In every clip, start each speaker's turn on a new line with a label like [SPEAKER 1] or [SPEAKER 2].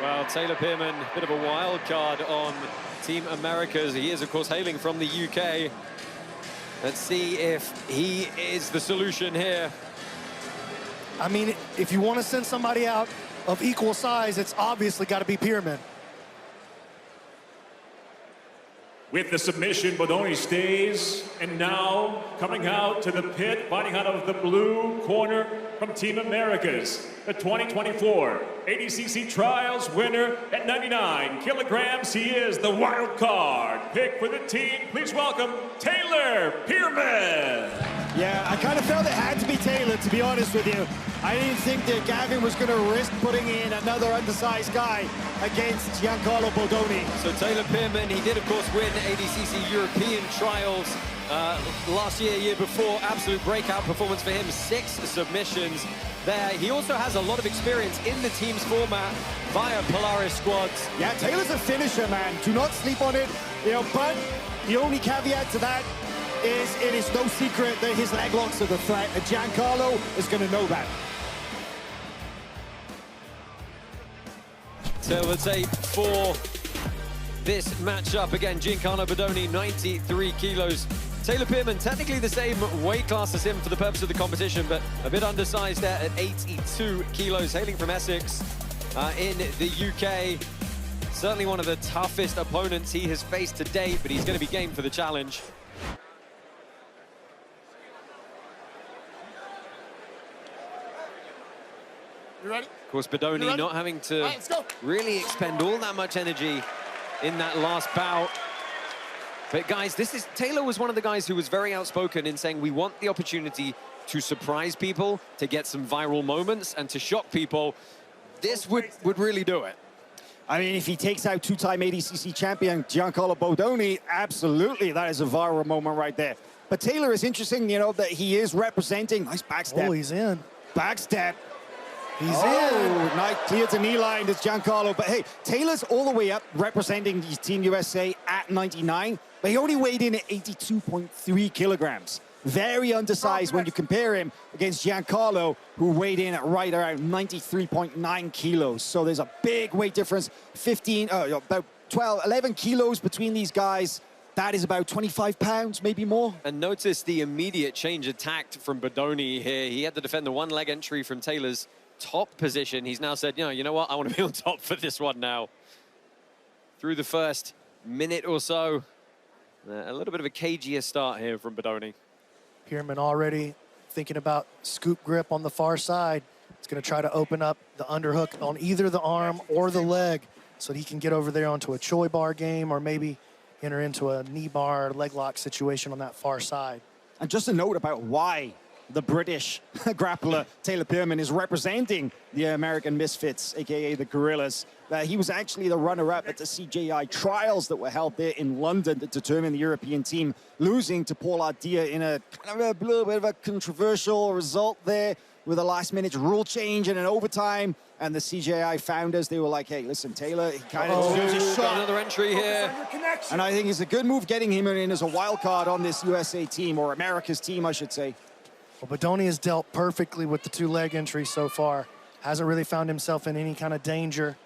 [SPEAKER 1] Well, Taylor Pearman, a bit of a wild card on Team Americas. He is, of course, hailing from the UK. Let's see if he is the solution here.
[SPEAKER 2] I mean, if you want to send somebody out of equal size, it's obviously got to be Pearman.
[SPEAKER 3] With the submission, Bodoni stays. And now, coming out to the pit, fighting out of the blue corner from Team Americas, the 2024 ADCC Trials winner at 99 kilograms. He is the wild card pick for the team. Please welcome Taylor Pearman.
[SPEAKER 4] Yeah, I kind of felt it had to be Taylor, to be honest with you. I didn't think that Gavin was going to risk putting in another undersized guy against Giancarlo Bodoni.
[SPEAKER 1] So Taylor Pearman, he did, of course, win ADCC European Trials last year before. Absolute breakout performance for him, 6 submissions there. He also has a lot of experience in the team's format via Polaris squads.
[SPEAKER 4] Yeah, Taylor's a finisher, man. Do not sleep on it. You know, but the only caveat to that is it is no secret that his leg locks are the threat, and Giancarlo is going to know that.
[SPEAKER 1] So let's say for this matchup, again, Giancarlo Bodoni, 93 kilos. Taylor Pearman, technically the same weight class as him for the purpose of the competition, but a bit undersized there at 82 kilos, hailing from Essex in the UK. Certainly one of the toughest opponents he has faced to date, but he's going to be game for the challenge.
[SPEAKER 5] You ready?
[SPEAKER 1] Of course, Bodoni not having to really expend all that much energy in that last bout. But guys, Taylor was one of the guys who was very outspoken in saying we want the opportunity to surprise people, to get some viral moments, and to shock people. This would really do it.
[SPEAKER 4] I mean, if he takes out two-time ADCC champion Giancarlo Bodoni, absolutely, that is a viral moment right there. But Taylor is interesting, you know, that he is representing. Nice backstep.
[SPEAKER 2] Oh, he's in.
[SPEAKER 4] Backstep.
[SPEAKER 2] He's in.
[SPEAKER 4] Nice, clear to knee line, it's Giancarlo. But hey, Taylor's all the way up representing Team USA at 99, but he only weighed in at 82.3 kilograms. Very undersized when you compare him against Giancarlo, who weighed in at right around 93.9 kilos. So there's a big weight difference, about 11 kilos between these guys. That is about 25 pounds, maybe more.
[SPEAKER 1] And notice the immediate change of tact from Bodoni here. He had to defend the one leg entry from Taylor's top position. He's now said, you know what, I want to be on top for this one now. Through the first minute or so, a little bit of a cagier start here from Bodoni.
[SPEAKER 2] Pearman already thinking about scoop grip on the far side. He's going to try to open up the underhook on either the arm or the leg so that he can get over there onto a Choi bar game or maybe enter into a knee bar leg lock situation on that far side.
[SPEAKER 4] And just a note about why the British grappler Taylor Pearman is representing the American Misfits, aka the Gorillas. He was actually the runner-up at the CJI trials that were held there in London to determine the European team, losing to Paul Ardia in a kind of a little bit of a controversial result there with a last-minute rule change and an overtime. And the CJI founders, they were like, hey, listen, Taylor, he kind of deserves a shot.
[SPEAKER 1] Another entry here.
[SPEAKER 4] And I think it's a good move getting him in as a wild card on this USA team, or America's team, I should say.
[SPEAKER 2] Well, Bodoni has dealt perfectly with the 2 leg entries so far. Hasn't really found himself in any kind of danger.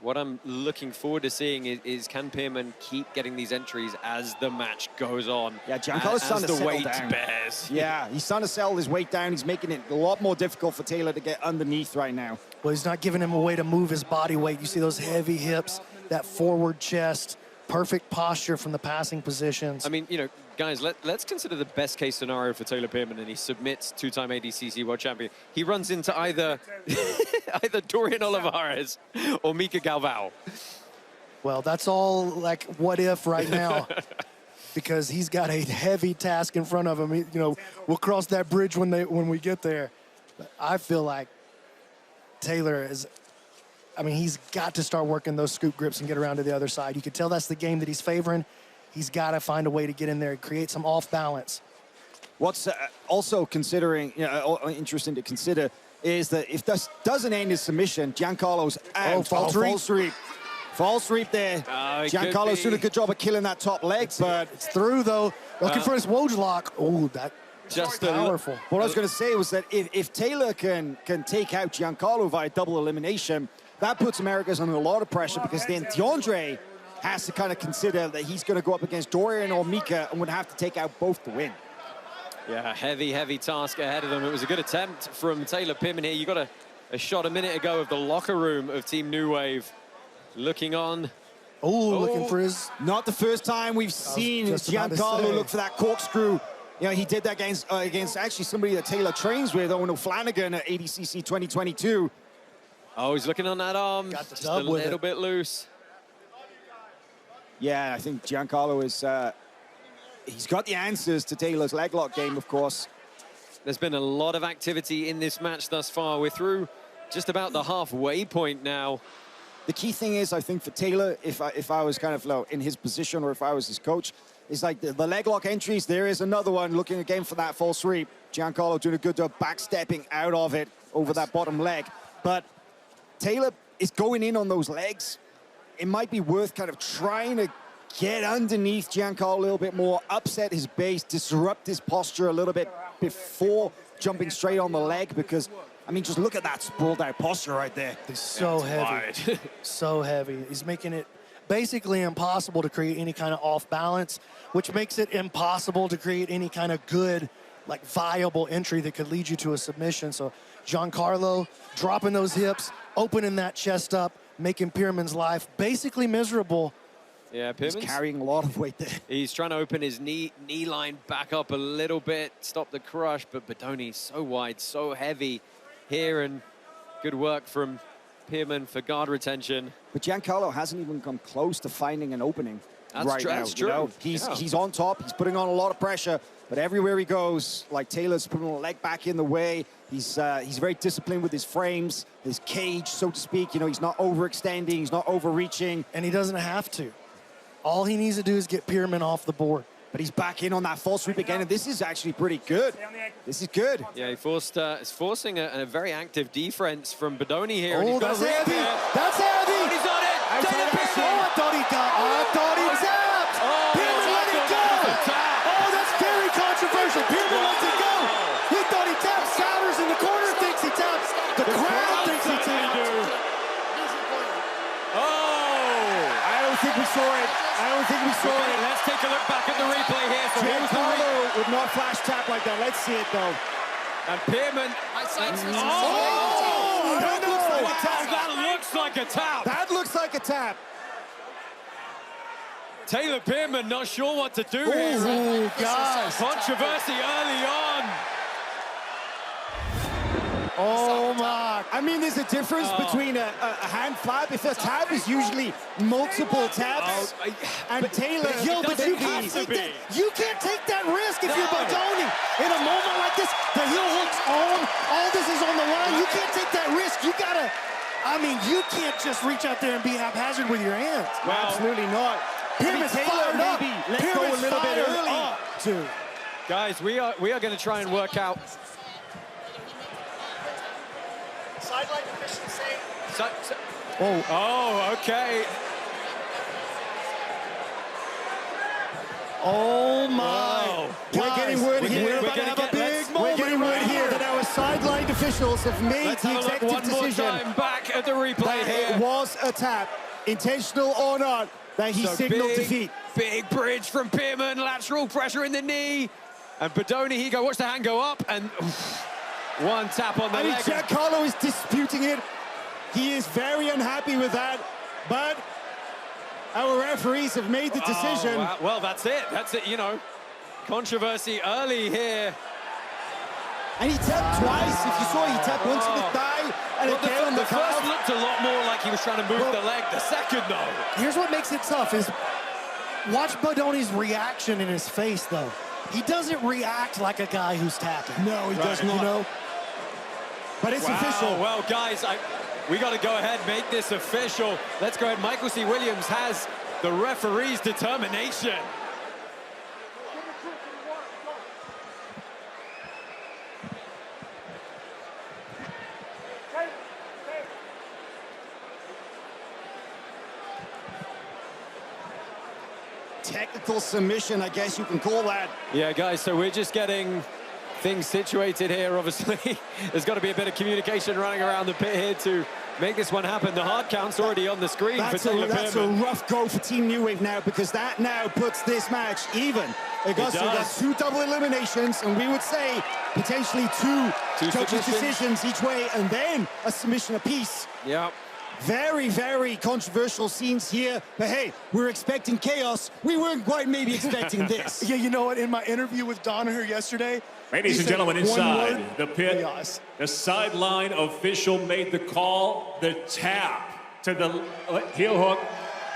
[SPEAKER 1] What I'm looking forward to seeing is can Pearman keep getting these entries as the match goes on?
[SPEAKER 4] Yeah, Giancarlo's starting to settle
[SPEAKER 1] weight
[SPEAKER 4] down.
[SPEAKER 1] bears.
[SPEAKER 4] Yeah, he's starting to settle his weight down. He's making it a lot more difficult for Taylor to get underneath right now.
[SPEAKER 2] Well, he's not giving him a way to move his body weight. You see those heavy hips, that forward chest, perfect posture from the passing positions.
[SPEAKER 1] I mean, you know, guys, let's consider the best case scenario for Taylor Pearman, and he submits 2-time ADCC world champion. He runs into either Dorian Olivares or Mika Galvao.
[SPEAKER 2] Well, that's all like what if right now, because he's got a heavy task in front of him. You know, we'll cross that bridge when we get there. But I feel like Taylor is, I mean, he's got to start working those scoop grips and get around to the other side. You can tell that's the game that he's favoring. He's got to find a way to get in there and create some off balance.
[SPEAKER 4] What's also considering, interesting to consider is that if this doesn't end his submission, Giancarlo's out.
[SPEAKER 2] Oh, false
[SPEAKER 4] sweep. False sweep there. Giancarlo's doing a good job of killing that top leg, but
[SPEAKER 2] it's through though. Looking for his Woj lock. Oh, that
[SPEAKER 1] just
[SPEAKER 2] Powerful.
[SPEAKER 4] What I was going to say was that if Taylor can take out Giancarlo via double elimination, that puts Americas under a lot of pressure, because then DeAndre has to kind of consider that he's going to go up against Dorian or Mika and would have to take out both to win.
[SPEAKER 1] Yeah, heavy task ahead of them. It was a good attempt from Taylor Pearman here. You got a shot a minute ago of the locker room of Team New Wave. Looking on.
[SPEAKER 2] Oh, looking for his...
[SPEAKER 4] Not the first time we've seen Giancarlo look for that corkscrew. You know, he did that against actually somebody that Taylor trains with, Owen O'Flanagan at ADCC 2022.
[SPEAKER 1] Oh, he's looking on that arm.
[SPEAKER 2] Got the
[SPEAKER 1] just
[SPEAKER 2] dub
[SPEAKER 1] a
[SPEAKER 2] with
[SPEAKER 1] little
[SPEAKER 2] it.
[SPEAKER 1] bit loose.
[SPEAKER 4] Yeah, I think Giancarlo is... he's got the answers to Taylor's leg lock game, of course.
[SPEAKER 1] There's been a lot of activity in this match thus far. We're through just about the halfway point now.
[SPEAKER 4] The key thing is, I think, for Taylor, if I was kind of in his position or if I was his coach, is like the leg lock entries. There is another one looking again for that false sweep. Giancarlo doing a good job backstepping out of it over that bottom leg. But Taylor is going in on those legs. It might be worth kind of trying to get underneath Giancarlo a little bit more, upset his base, disrupt his posture a little bit before jumping straight on the leg, because, I mean, just look at that sprawled out posture right there.
[SPEAKER 2] He's so heavy. So heavy. He's making it basically impossible to create any kind of off balance, which makes it impossible to create any kind of good, like, viable entry that could lead you to a submission. So Giancarlo dropping those hips, opening that chest up, making Pearman's life basically miserable.
[SPEAKER 1] Yeah,
[SPEAKER 4] He's
[SPEAKER 1] Pearman's
[SPEAKER 4] carrying a lot of weight there.
[SPEAKER 1] He's trying to open his knee line back up a little bit, stop the crush, but Bodoni's so wide, so heavy here, and good work from Pearman for guard retention.
[SPEAKER 4] But Giancarlo hasn't even come close to finding an opening right now.
[SPEAKER 1] That's true.
[SPEAKER 4] You know? He's on top, he's putting on a lot of pressure, but everywhere he goes, like Taylor's putting a leg back in the way. He's very disciplined with his frames, his cage, so to speak. You know, he's not overextending, he's not overreaching.
[SPEAKER 2] And he doesn't have to. All he needs to do is get Pearman off the board.
[SPEAKER 4] But he's back in on that false sweep again, and this is actually pretty good. This is good.
[SPEAKER 1] Yeah, he is forcing a very active defense from Bodoni here. And
[SPEAKER 2] Oh,
[SPEAKER 1] he's got
[SPEAKER 2] that's
[SPEAKER 1] a rip
[SPEAKER 2] heavy.
[SPEAKER 1] here.
[SPEAKER 2] That's heavy.
[SPEAKER 1] And he's on it. Taylor Pearman.
[SPEAKER 2] Oh, I thought he tapped. Pearman let it go. Oh, that's very controversial. Pearman lets it go. He thought he tapped. Souders in the corner thinks he taps. The crowd thinks he tapped.
[SPEAKER 4] I don't think we saw it.
[SPEAKER 1] Let's take a look back at the replay here. So here's the
[SPEAKER 4] Giancarlo would not flash tap like that. Let's see it, though.
[SPEAKER 1] And Pearman. That looks like a tap.
[SPEAKER 4] That looks like a tap.
[SPEAKER 1] Taylor Pearman not sure what to do here.
[SPEAKER 2] Oh, guys.
[SPEAKER 1] Controversy early on.
[SPEAKER 2] Oh, my.
[SPEAKER 4] I mean, there's a difference between a hand flap. If a tap is usually multiple taps, and Taylor...
[SPEAKER 2] But you can't take that risk if you're Bodoni. In a moment like this, the heel hook's on. All this is on the line. You can't take that risk. You gotta... I mean, you can't just reach out there and be haphazard with your hands.
[SPEAKER 4] Well, absolutely not.
[SPEAKER 2] Pearman's fired up.
[SPEAKER 4] Maybe let go a little bit early.
[SPEAKER 2] Too.
[SPEAKER 1] Guys, we are going to try and work out.
[SPEAKER 2] Sideline officials say.
[SPEAKER 1] Oh, okay.
[SPEAKER 2] Oh my!
[SPEAKER 1] Whoa.
[SPEAKER 4] We're getting word here.
[SPEAKER 2] We're about to have a big moment.
[SPEAKER 4] We're getting word here that our sideline officials have made
[SPEAKER 1] Let's
[SPEAKER 4] the
[SPEAKER 1] have a look
[SPEAKER 4] executive
[SPEAKER 1] one more
[SPEAKER 4] decision
[SPEAKER 1] time back at the replay
[SPEAKER 4] that
[SPEAKER 1] here.
[SPEAKER 4] it was a tap, intentional or not, that he signaled defeat.
[SPEAKER 1] Big bridge from Pearman, lateral pressure in the knee. And Bodoni, he watch the hand go up, and one tap on the
[SPEAKER 4] I mean,
[SPEAKER 1] leg.
[SPEAKER 4] Giancarlo is disputing it. He is very unhappy with that, but our referees have made the decision.
[SPEAKER 1] Wow. Well, that's it. That's it, you know. Controversy early here.
[SPEAKER 4] And he tapped twice. If you saw, he tapped once on the thigh and again on the
[SPEAKER 1] first
[SPEAKER 4] calf.
[SPEAKER 1] looked a lot more like he was trying to move the leg. The second, though.
[SPEAKER 2] Here's what makes it tough is watch Bodoni's reaction in his face, though. He doesn't react like a guy who's tapping.
[SPEAKER 4] No, he does not.
[SPEAKER 2] You know?
[SPEAKER 4] But it's official.
[SPEAKER 1] Well, guys, we got to go ahead and make this official. Let's go ahead. Michael C. Williams has the referee's determination.
[SPEAKER 4] Technical submission, I guess you can call that.
[SPEAKER 1] Yeah, guys, so we're just getting things situated here, obviously. There's got to be a bit of communication running around the pit here to make this one happen. The hard count's already on the screen for Taylor
[SPEAKER 4] That's a
[SPEAKER 1] Pearman.
[SPEAKER 4] rough go for Team New Wave now, because that now puts this match even. Augusto got 2 double eliminations, and we would say potentially two judges' decisions each way, and then a submission apiece.
[SPEAKER 1] Yeah.
[SPEAKER 4] Very, very controversial scenes here, but hey, we're expecting chaos. We weren't quite maybe expecting this.
[SPEAKER 2] Yeah, you know what? In my interview with Donaher yesterday,
[SPEAKER 3] Ladies and gentlemen, inside the pit,
[SPEAKER 2] chaos.
[SPEAKER 3] the sideline official made the call, the tap to the heel hook.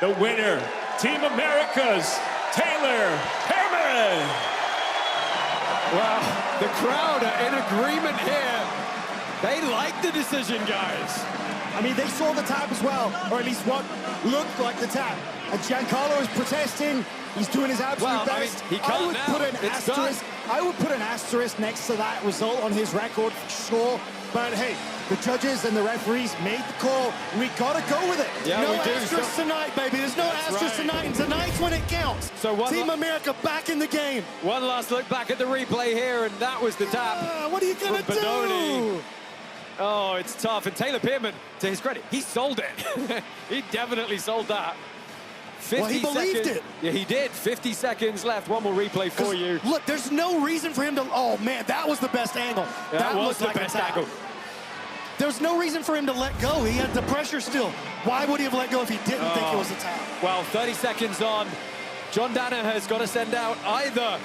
[SPEAKER 3] The winner, Team America's Taylor Pearman.
[SPEAKER 1] Wow, the crowd are in agreement here. They like the decision, guys.
[SPEAKER 4] I mean, they saw the tap as well, or at least what looked like the tap. And Giancarlo is protesting. He's doing his absolute best.
[SPEAKER 1] I mean, he can't
[SPEAKER 4] I would put an asterisk next to that result on his record for sure. But hey, the judges and the referees made the call. We gotta go with it.
[SPEAKER 1] Yeah,
[SPEAKER 2] no
[SPEAKER 1] we do.
[SPEAKER 2] asterisk tonight, baby. There's no asterisk tonight, and tonight's when it counts.
[SPEAKER 1] So
[SPEAKER 2] Team America back in the game.
[SPEAKER 1] One last look back at the replay here, and that was the tap.
[SPEAKER 2] What are you gonna
[SPEAKER 1] from Bodoni.
[SPEAKER 2] do?
[SPEAKER 1] Oh, it's tough. And Taylor Pearman, to his credit, he sold it. He definitely sold that. 50
[SPEAKER 2] Well, he believed
[SPEAKER 1] seconds.
[SPEAKER 2] it.
[SPEAKER 1] Yeah, he did. 50 seconds left. One more replay for you.
[SPEAKER 2] Look, there's no reason for him to. Oh man, that was the best angle.
[SPEAKER 1] Yeah, that was
[SPEAKER 2] looked
[SPEAKER 1] the
[SPEAKER 2] like a
[SPEAKER 1] best
[SPEAKER 2] tap.
[SPEAKER 1] angle.
[SPEAKER 2] There's no reason for him to let go. He had the pressure still. Why would he have let go if he didn't think it was a tap?
[SPEAKER 1] Well, 30 seconds on. John Danaher has got to send out either